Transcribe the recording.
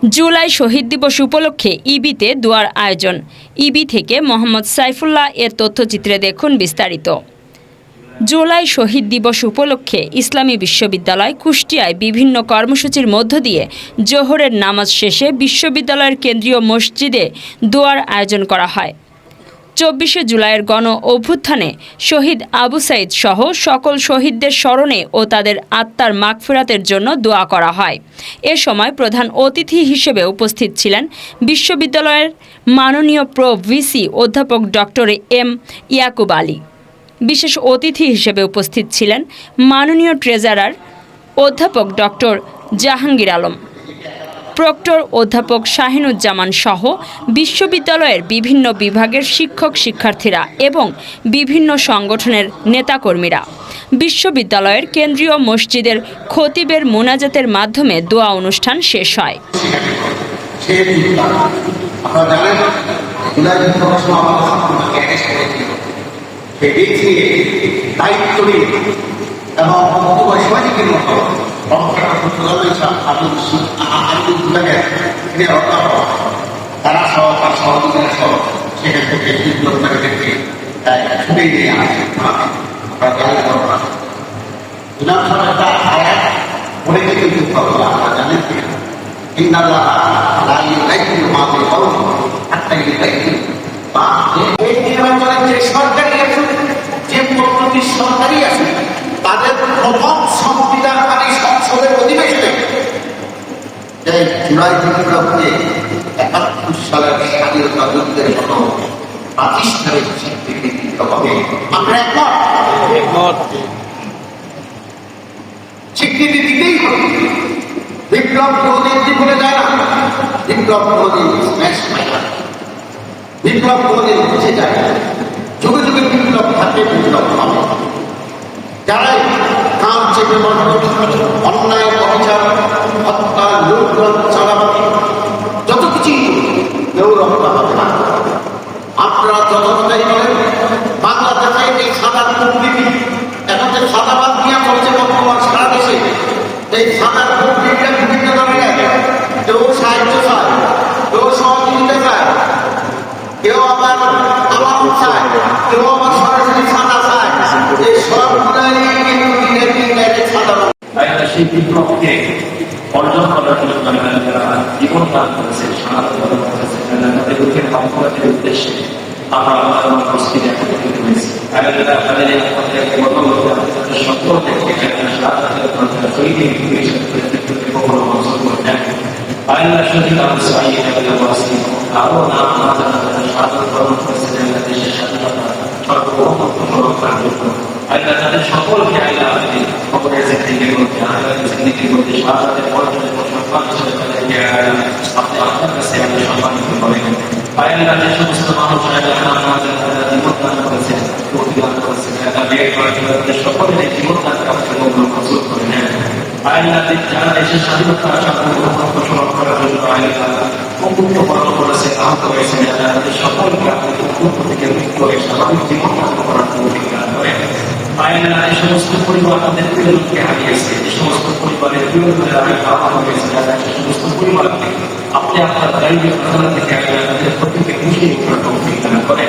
জুলাই শহীদ দিবস উপলক্ষে ইবিতে দোয়ার আয়োজন। ইবি থেকে মোহাম্মদ সাইফুল্লাহ এর তথ্যচিত্রে দেখুন বিস্তারিত। জুলাই শহীদ দিবস উপলক্ষে ইসলামী বিশ্ববিদ্যালয় কুষ্টিয়ায় বিভিন্ন কর্মসূচির মধ্য দিয়ে জোহরের নামাজ শেষে বিশ্ববিদ্যালয়ের কেন্দ্রীয় মসজিদে দোয়ার আয়োজন করা হয়। 24শে জুলাইয়ের গণ অভ্যুত্থানে শহীদ আবু সাঈদ সহ সকল শহীদদের স্মরণে ও তাদের আত্মার মাগফিরাতের জন্য দোয়া করা হয়। এ সময় প্রধান অতিথি হিসেবে উপস্থিত ছিলেন বিশ্ববিদ্যালয়ের মাননীয় ভিসি অধ্যাপক ডক্টর এম ইয়াকুব আলী। বিশেষ অতিথি হিসেবে উপস্থিত ছিলেন মাননীয় ট্রেজারার অধ্যাপক ডক্টর জাহাঙ্গীর আলম, প্রক্টর অধ্যাপক শাহিনুজ্জামান সহ বিশ্ববিদ্যালয়ের বিভিন্ন বিভাগের শিক্ষক শিক্ষার্থীরা এবং বিভিন্ন সংগঠনের নেতাকর্মীরা। বিশ্ববিদ্যালয়ের কেন্দ্রীয় মসজিদের খতিবের মোনাজাতের মাধ্যমে দোয়া অনুষ্ঠান শেষ হয়। তারা তার সহযোগিতা সহ সেখান থেকে বিপ্লবকারীদেরকে ছুটে নিয়ে আসে। বলে কিন্তু আপনারা জানেন যে সরকারি আছে, যে পদ্ধতির সরকারি আছে, তাদের প্রথম সংবিধানকারী সংসদের অধিবেশনে জুলাই বিপ্লবকে ৭১ সালের স্বাধীনতা যুদ্ধের মতো প্রাতিষ্ঠানিক স্বীকৃতি দিতে হবে। আমরা একমত, স্বীকৃতি দিতেই হবে। বিপ্লব কোনদিন জীবনে যায় না, বিপ্লব কোনদিন বিপ্লব কোনদিন মুছে যায় না। যুগে যুগে বিপ্লব থাকে, বিপ্লব হবে। যারাই কাজ চেপে বসবে, অন্যায় অবিচার, হত্যা, লুটপাট, চাঁদাবাজি, যত কিছুই কেউ রক্ষা হবে না। আপনারা যত কথাই বলেন, বাংলাদেশে এই সাদার প্রকৃতি, এখন যে সাদাবাদ নিয়ে চলছে বর্তমান সারা দেশে, এই সাদার প্রকৃতিটা বিভিন্ন ধরনের। কেউ সাহায্য চায়, কেউ সহযোগিতা চায়, কেউ আবার আমার চায়, কেউ আবার সরাসরি সাদা চায়। এই সবগুলাই কিন্তু দিনের দিন সাদাবাদ। সেই বিপ্লবকে অর্জন করার জন্য যারা জীবন দান করেছে, তাদের উদ্দেশ্যে আমরা প্রস্তুতি একত্রিত হয়েছি। তাদের আরো নাম সাধারণ করেছিলেন দেশের স্বাধীনতা সর্বভৌমত্ব সুরক্ষার জন্য। আল্লাহ তাদের সকলকে আল্লাহ খবরের জিন্দিগির মধ্যে জিন্দিগির মধ্যে শাহাদাতের পর্যায়ে সম্মান হিসেবে তাদেরকে আপনি আপনার কাছে আপনি সম্মানিত করেন। আল্লাহ যে সমস্ত মানুষ জীবনদান করেছেন, প্রতিদান করেছেন, সকলের জীবনদানকে আপনি মঞ্জুর করে নেন। আল্লাহ যারা দেশের স্বাধীনতা সার্বভৌমত্ব সুরক্ষা করার জন্য আল্লাহ অকুণ্ঠ বরণ করেছে, আহত হয়েছেন, তাদের সকলকে আপনি অকুণ্ঠ থেকে মুক্ত করে স্বাভাবিক জীবনদান করার অধিকার করেন। আল্লাহ এই সমস্ত পরিবার তাদের প্রিয়কে হারিয়েছে, এই সমস্ত পরিবারের প্রিয়দের হারানো হয়েছে, সে সমস্ত পরিবারকে আপনি আপনার দায়িত্ব থেকে তাদের প্রতিকে খুশি করার অধিকার করেন।